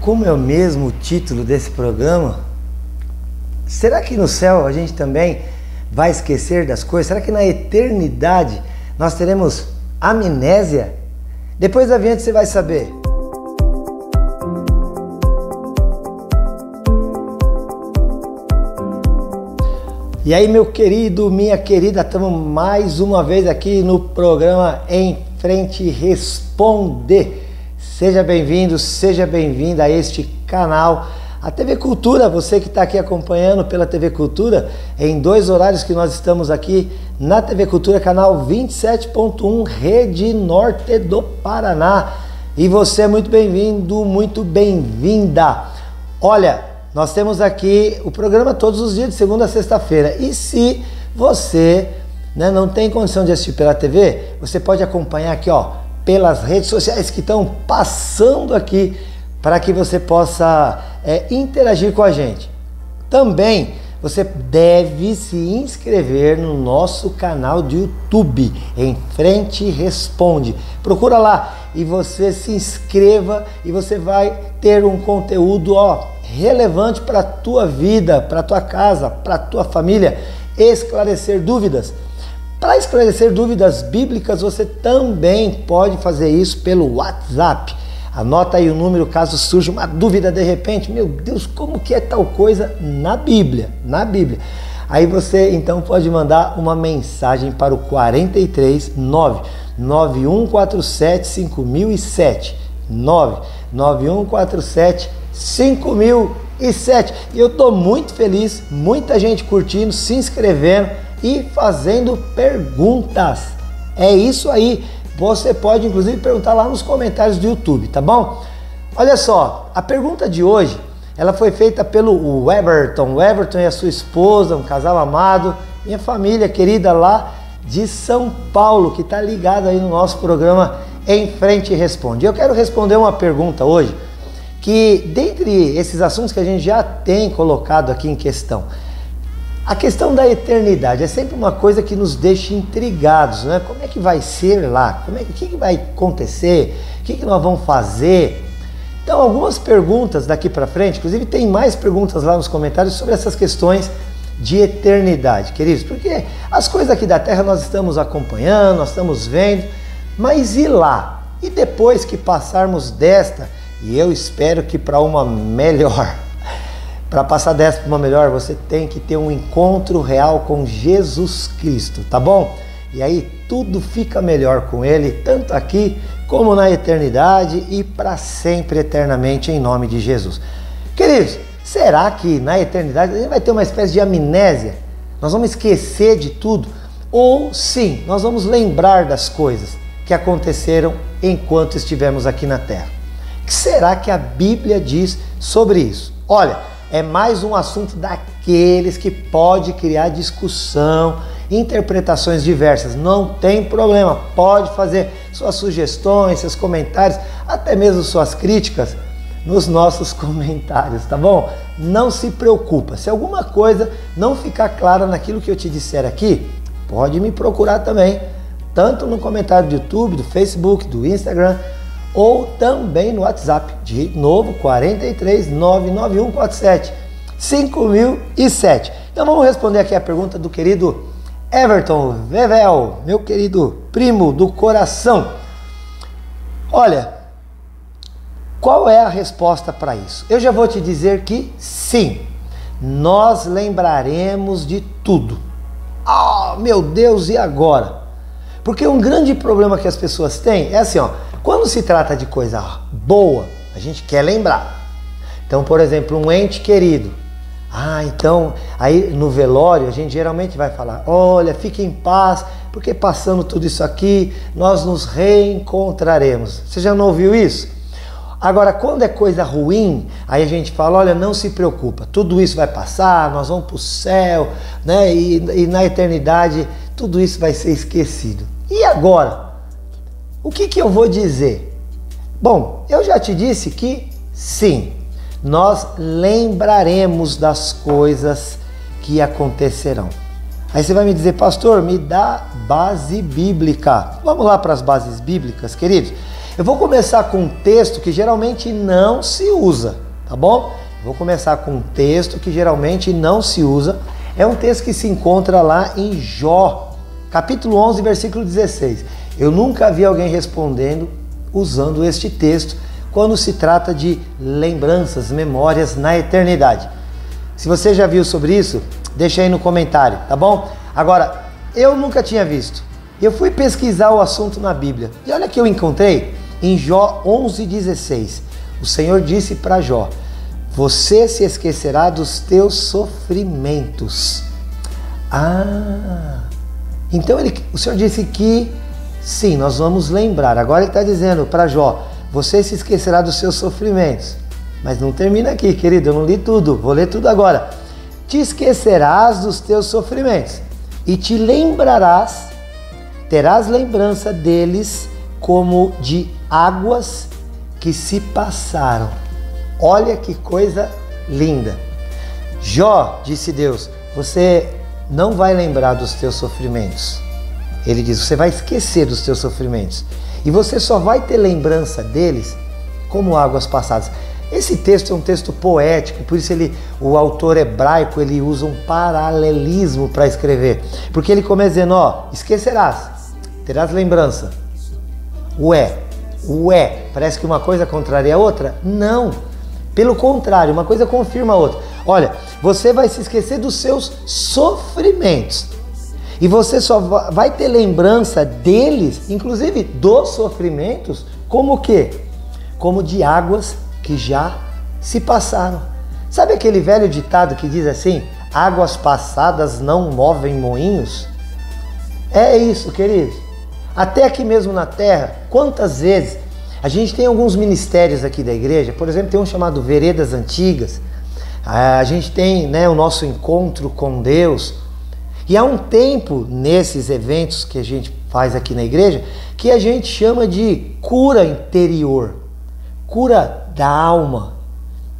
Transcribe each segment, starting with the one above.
Como é o mesmo título desse programa? Será que no céu a gente também vai esquecer das coisas? Será que na eternidade nós teremos amnésia? Depois da vinheta você vai saber. E aí, meu querido, minha querida, estamos mais uma vez aqui no programa Em Frente Responde. Seja bem-vindo, seja bem-vinda a este canal, a TV Cultura. Você que está aqui acompanhando pela TV Cultura, em dois horários que nós estamos aqui na TV Cultura, canal 27.1, Rede Norte do Paraná. E você é muito bem-vindo, muito bem-vinda. Olha, nós temos aqui o programa todos os dias, de segunda a sexta-feira. E se você não tem condição de assistir pela TV, você pode acompanhar aqui, pelas redes sociais que estão passando aqui, para que você possa interagir com a gente. Também você deve se inscrever no nosso canal de YouTube, Em Frente Responde. Procura lá e você se inscreva e você vai ter um conteúdo relevante para a tua vida, para a tua casa, para a tua família, esclarecer dúvidas. Para esclarecer dúvidas bíblicas, você também pode fazer isso pelo WhatsApp. Anota aí o número caso surja uma dúvida de repente. Meu Deus, como que é tal coisa na Bíblia? Na Bíblia. Aí você então pode mandar uma mensagem para o 43 99147 5007. 99147 5007. E eu estou muito feliz, muita gente curtindo, se inscrevendo e fazendo perguntas. É isso aí. Você pode inclusive perguntar lá nos comentários do YouTube, tá bom? Olha só, a pergunta de hoje, ela foi feita pelo Everton. O Everton e a sua esposa, um casal amado, minha família querida lá de São Paulo, que está ligado aí no nosso programa Em Frente Responde. Eu quero responder uma pergunta hoje, que dentre esses assuntos que a gente já tem colocado aqui em questão, a questão da eternidade é sempre uma coisa que nos deixa intrigados, né? Como é que vai ser lá? O que vai acontecer? O que nós vamos fazer? Então, algumas perguntas daqui para frente, inclusive tem mais perguntas lá nos comentários sobre essas questões de eternidade, queridos, porque as coisas aqui da Terra nós estamos acompanhando, nós estamos vendo, mas e lá? E depois que passarmos desta, e eu espero que para uma melhor, para passar dessa para uma melhor, você tem que ter um encontro real com Jesus Cristo, tá bom? E aí tudo fica melhor com Ele, tanto aqui como na eternidade e para sempre, eternamente, em nome de Jesus. Queridos, será que na eternidade a gente vai ter uma espécie de amnésia? Nós vamos esquecer de tudo? Ou sim, nós vamos lembrar das coisas que aconteceram enquanto estivemos aqui na Terra? O que será que a Bíblia diz sobre isso? Olha, é mais um assunto daqueles que pode criar discussão, interpretações diversas. Não tem problema, pode fazer suas sugestões, seus comentários, até mesmo suas críticas nos nossos comentários, tá bom? Não se preocupa. Se alguma coisa não ficar clara naquilo que eu te disser aqui, pode me procurar também, tanto no comentário do YouTube, do Facebook, do Instagram, ou também no WhatsApp, de novo, 43 99147 5007. Então vamos responder aqui a pergunta do querido Everton Vevel, meu querido primo do coração. Olha, qual é a resposta para isso? Eu já vou te dizer que sim, nós lembraremos de tudo. Meu Deus, e agora? Porque um grande problema que as pessoas têm é assim, quando se trata de coisa boa, a gente quer lembrar. Então, por exemplo, um ente querido. Então, aí no velório a gente geralmente vai falar, olha, fique em paz, porque passando tudo isso aqui, nós nos reencontraremos. Você já não ouviu isso? Agora, quando é coisa ruim, aí a gente fala, olha, não se preocupa, tudo isso vai passar, nós vamos para o céu, né? E na eternidade tudo isso vai ser esquecido. E agora? O que eu vou dizer? Bom, eu já te disse que sim, nós lembraremos das coisas que acontecerão. Aí você vai me dizer, pastor, me dá base bíblica. Vamos lá para as bases bíblicas, queridos? Eu vou começar com um texto que geralmente não se usa, tá bom? Vou começar com um texto que geralmente não se usa. É um texto que se encontra lá em Jó, capítulo 11, versículo 16. Eu nunca vi alguém respondendo usando este texto quando se trata de lembranças, memórias na eternidade. Se você já viu sobre isso, deixa aí no comentário, tá bom? Agora, eu nunca tinha visto. Eu fui pesquisar o assunto na Bíblia. E olha que eu encontrei em Jó 11,16. O Senhor disse para Jó: você se esquecerá dos teus sofrimentos. Então o Senhor disse que sim, nós vamos lembrar. Agora ele está dizendo para Jó: você se esquecerá dos seus sofrimentos. Mas não termina aqui, querido, eu não li tudo, vou ler tudo agora. Te esquecerás dos teus sofrimentos e te lembrarás, terás lembrança deles como de águas que se passaram. Olha que coisa linda. Jó, disse Deus, você não vai lembrar dos teus sofrimentos. Ele diz, você vai esquecer dos teus sofrimentos. E você só vai ter lembrança deles como águas passadas. Esse texto é um texto poético, por isso o autor hebraico ele usa um paralelismo para escrever. Porque ele começa dizendo, esquecerás, terás lembrança. Ué, parece que uma coisa contraria a outra? Não, pelo contrário, uma coisa confirma a outra. Olha, você vai se esquecer dos seus sofrimentos. E você só vai ter lembrança deles, inclusive dos sofrimentos, como o quê? Como de águas que já se passaram. Sabe aquele velho ditado que diz assim, águas passadas não movem moinhos? É isso, queridos. Até aqui mesmo na terra, quantas vezes a gente tem alguns ministérios aqui da igreja, por exemplo, tem um chamado Veredas Antigas, a gente tem o nosso encontro com Deus, e há um tempo nesses eventos que a gente faz aqui na igreja, que a gente chama de cura interior, cura da alma.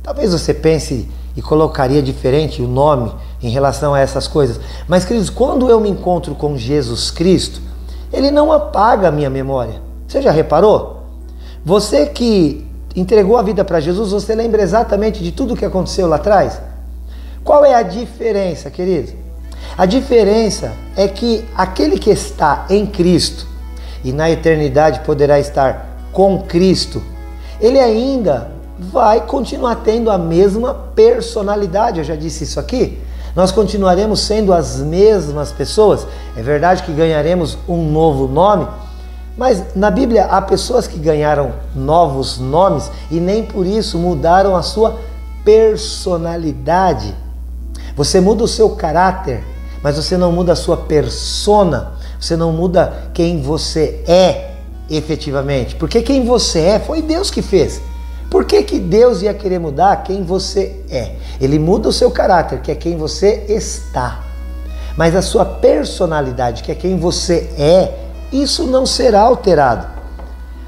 Talvez você pense e colocaria diferente o nome em relação a essas coisas. Mas, queridos, quando eu me encontro com Jesus Cristo, Ele não apaga a minha memória. Você já reparou? Você que entregou a vida para Jesus, você lembra exatamente de tudo o que aconteceu lá atrás? Qual é a diferença, querido? A diferença é que aquele que está em Cristo e na eternidade poderá estar com Cristo, ele ainda vai continuar tendo a mesma personalidade. Eu já disse isso aqui. Nós continuaremos sendo as mesmas pessoas. É verdade que ganharemos um novo nome, mas na Bíblia há pessoas que ganharam novos nomes e nem por isso mudaram a sua personalidade. Você muda o seu caráter, mas você não muda a sua persona. Você não muda quem você é efetivamente, porque quem você é foi Deus que fez. Por que Deus ia querer mudar quem você é? Ele muda o seu caráter, que é quem você está, mas a sua personalidade, que é quem você é, isso não será alterado.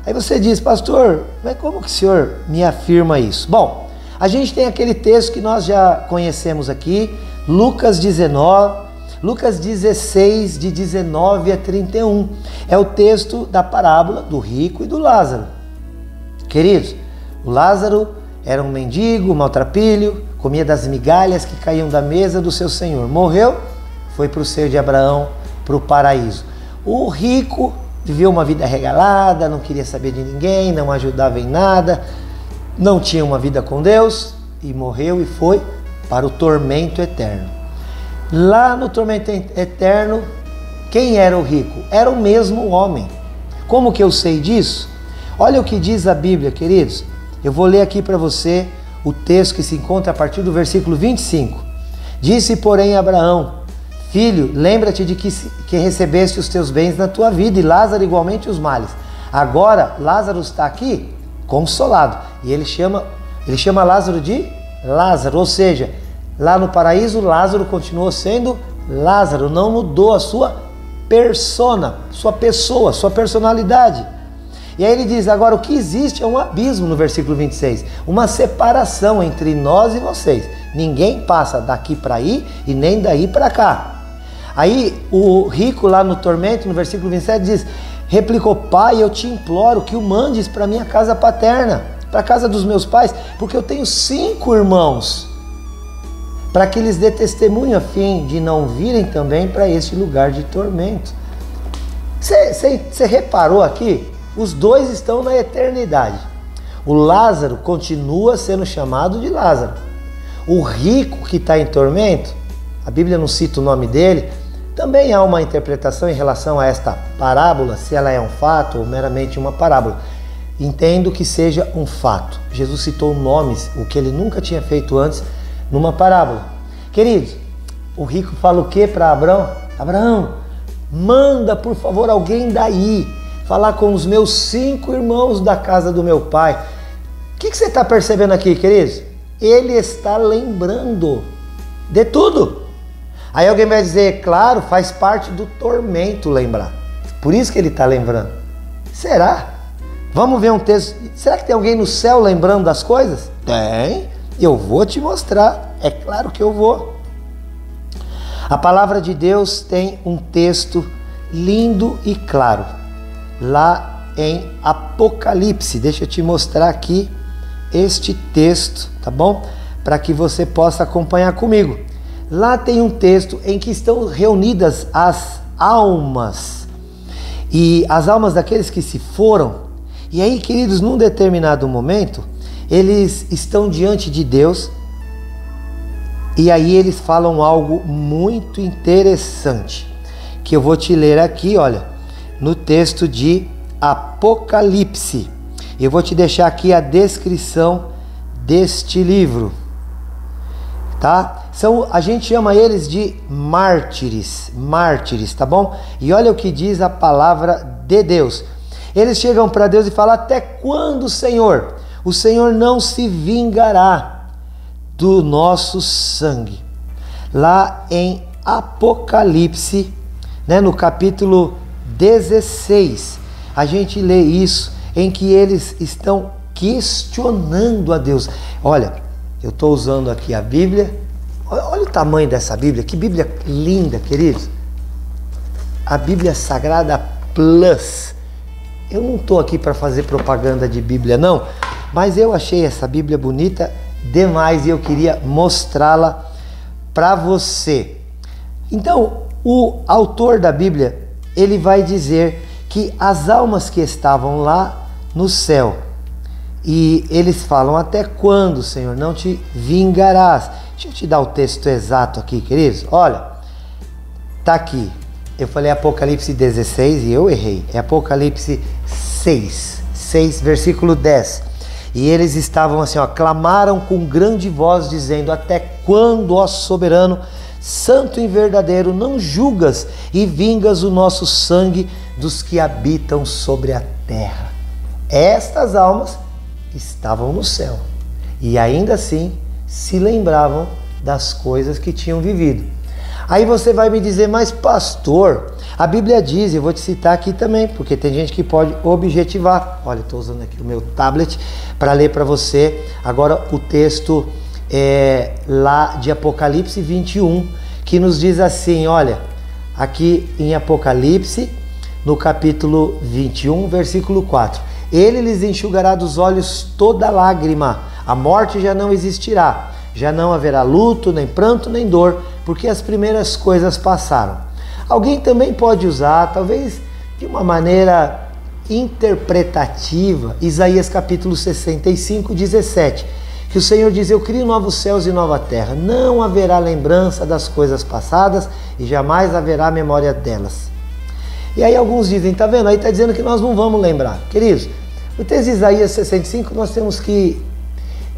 Aí você diz, pastor, mas como que o senhor me afirma isso? Bom, a gente tem aquele texto que nós já conhecemos aqui, Lucas 16, de 19 a 31. É o texto da parábola do rico e do Lázaro. Queridos, o Lázaro era um mendigo, maltrapilho, comia das migalhas que caíam da mesa do seu senhor. Morreu, foi para o seio de Abraão, para o paraíso. O rico viveu uma vida regalada, não queria saber de ninguém, não ajudava em nada, não tinha uma vida com Deus e morreu e foi para o tormento eterno. Lá no tormento eterno, quem era o rico? Era o mesmo homem. Como que eu sei disso? Olha o que diz a Bíblia, queridos. Eu vou ler aqui para você o texto que se encontra a partir do versículo 25. Disse, porém, Abraão, filho, lembra-te de que recebeste os teus bens na tua vida e Lázaro igualmente os males. Agora, Lázaro está aqui consolado. E ele chama Lázaro de Lázaro, ou seja, lá no paraíso, Lázaro continuou sendo Lázaro, não mudou a sua persona, sua pessoa, sua personalidade. E aí ele diz, agora o que existe é um abismo no versículo 26, uma separação entre nós e vocês. Ninguém passa daqui para aí e nem daí para cá. Aí o rico lá no tormento, no versículo 27, diz, replicou: pai, eu te imploro que o mandes para minha casa paterna, para a casa dos meus pais, porque eu tenho 5 irmãos, para que lhes dê testemunho a fim de não virem também para este lugar de tormento. Você reparou aqui? Os 2 estão na eternidade. O Lázaro continua sendo chamado de Lázaro. O rico que está em tormento, a Bíblia não cita o nome dele, também há uma interpretação em relação a esta parábola, se ela é um fato ou meramente uma parábola. Entendo que seja um fato. Jesus citou nomes, o que ele nunca tinha feito antes, numa parábola. Queridos, o rico fala o que para Abraão? Abraão, manda por favor alguém daí falar com os meus 5 irmãos da casa do meu pai. O que você está percebendo aqui, queridos? Ele está lembrando de tudo. Aí alguém vai dizer, claro, faz parte do tormento lembrar. Por isso que ele está lembrando. Será? Vamos ver um texto. Será que tem alguém no céu lembrando das coisas? Tem. Eu vou te mostrar. É claro que eu vou. A palavra de Deus tem um texto lindo e claro. Lá em Apocalipse. Deixa eu te mostrar aqui este texto, tá bom? Para que você possa acompanhar comigo. Lá tem um texto em que estão reunidas as almas. E as almas daqueles que se foram. E aí, queridos, num determinado momento, eles estão diante de Deus. E aí eles falam algo muito interessante. Que eu vou te ler aqui, olha, no texto de Apocalipse. Eu vou te deixar aqui a descrição deste livro. Tá? A gente chama eles de mártires, tá bom? E olha o que diz a palavra de Deus. Eles chegam para Deus e falam: até quando, Senhor? O Senhor não se vingará do nosso sangue. Lá em Apocalipse, né, no capítulo 16, a gente lê isso, em que eles estão questionando a Deus. Olha, eu estou usando aqui a Bíblia. Olha o tamanho dessa Bíblia, que Bíblia linda, queridos. A Bíblia Sagrada Plus. Eu não estou aqui para fazer propaganda de Bíblia não, mas eu achei essa Bíblia bonita demais e eu queria mostrá-la para você. Então, o autor da Bíblia, ele vai dizer que as almas que estavam lá no céu, e eles falam: até quando, Senhor, não te vingarás? Deixa eu te dar o texto exato aqui, queridos. Olha, tá aqui. Eu falei Apocalipse 16 e eu errei. É Apocalipse 6, versículo 10. E eles estavam assim, ó, clamaram com grande voz, dizendo: até quando, ó soberano, santo e verdadeiro, não julgas e vingas o nosso sangue dos que habitam sobre a terra? Estas almas estavam no céu e ainda assim se lembravam das coisas que tinham vivido. Aí você vai me dizer: mas pastor, a Bíblia diz, eu vou te citar aqui também, porque tem gente que pode objetivar. Olha, estou usando aqui o meu tablet para ler para você agora o texto lá de Apocalipse 21, que nos diz assim, olha, aqui em Apocalipse, no capítulo 21, versículo 4. Ele lhes enxugará dos olhos toda lágrima, a morte já não existirá, já não haverá luto, nem pranto, nem dor, porque as primeiras coisas passaram. Alguém também pode usar, talvez de uma maneira interpretativa, Isaías capítulo 65, 17, que o Senhor diz: eu crio novos céus e nova terra, não haverá lembrança das coisas passadas e jamais haverá memória delas. E aí alguns dizem: tá vendo? Aí está dizendo que nós não vamos lembrar. Queridos, o texto de Isaías 65 nós temos que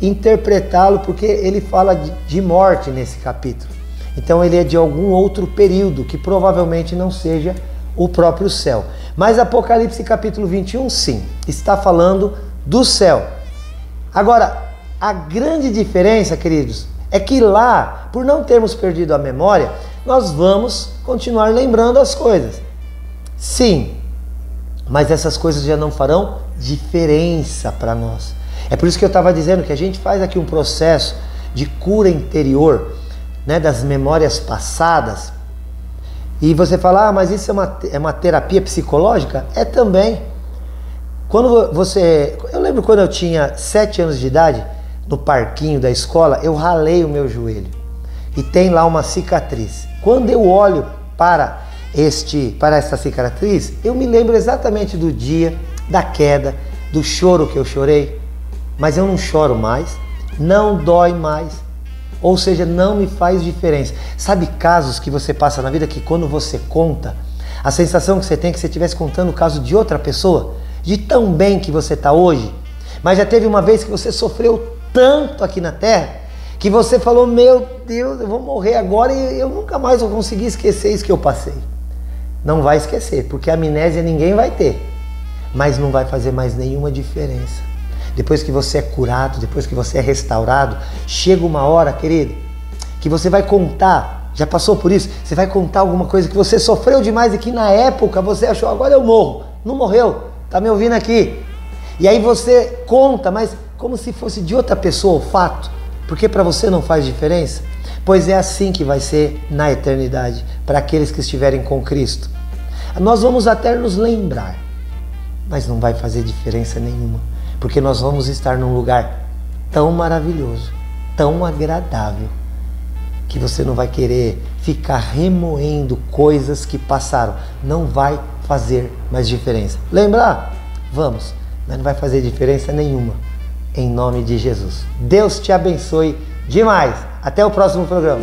interpretá-lo porque ele fala de morte nesse capítulo. Então ele é de algum outro período que provavelmente não seja o próprio céu. Mas Apocalipse capítulo 21, sim, está falando do céu. Agora, a grande diferença, queridos, é que lá, por não termos perdido a memória, nós vamos continuar lembrando as coisas. Sim, mas essas coisas já não farão diferença para nós. É por isso que eu estava dizendo que a gente faz aqui um processo de cura interior, né, das memórias passadas, E você fala, mas isso é uma terapia psicológica? É também. Eu lembro quando eu tinha 7 anos de idade, no parquinho da escola, eu ralei o meu joelho. E tem lá uma cicatriz. Quando eu olho para essa cicatriz, eu me lembro exatamente do dia, da queda, do choro que eu chorei. Mas eu não choro mais, não dói mais. Ou seja, não me faz diferença. Sabe casos que você passa na vida que quando você conta, a sensação que você tem é que você estivesse contando o caso de outra pessoa, de tão bem que você está hoje, mas já teve uma vez que você sofreu tanto aqui na Terra, que você falou, meu Deus, eu vou morrer agora e eu nunca mais vou conseguir esquecer isso que eu passei. Não vai esquecer, porque amnésia ninguém vai ter, mas não vai fazer mais nenhuma diferença. Depois que você é curado, depois que você é restaurado, chega uma hora, querido, que você vai contar, já passou por isso? Você vai contar alguma coisa que você sofreu demais e que na época você achou, agora eu morro. Não morreu, tá me ouvindo aqui? E aí você conta, mas como se fosse de outra pessoa o fato, porque para você não faz diferença? Pois é assim que vai ser na eternidade, para aqueles que estiverem com Cristo. Nós vamos até nos lembrar, mas não vai fazer diferença nenhuma. Porque nós vamos estar num lugar tão maravilhoso, tão agradável, que você não vai querer ficar remoendo coisas que passaram. Não vai fazer mais diferença. Lembrar? Vamos, mas não vai fazer diferença nenhuma. Em nome de Jesus. Deus te abençoe demais. Até o próximo programa.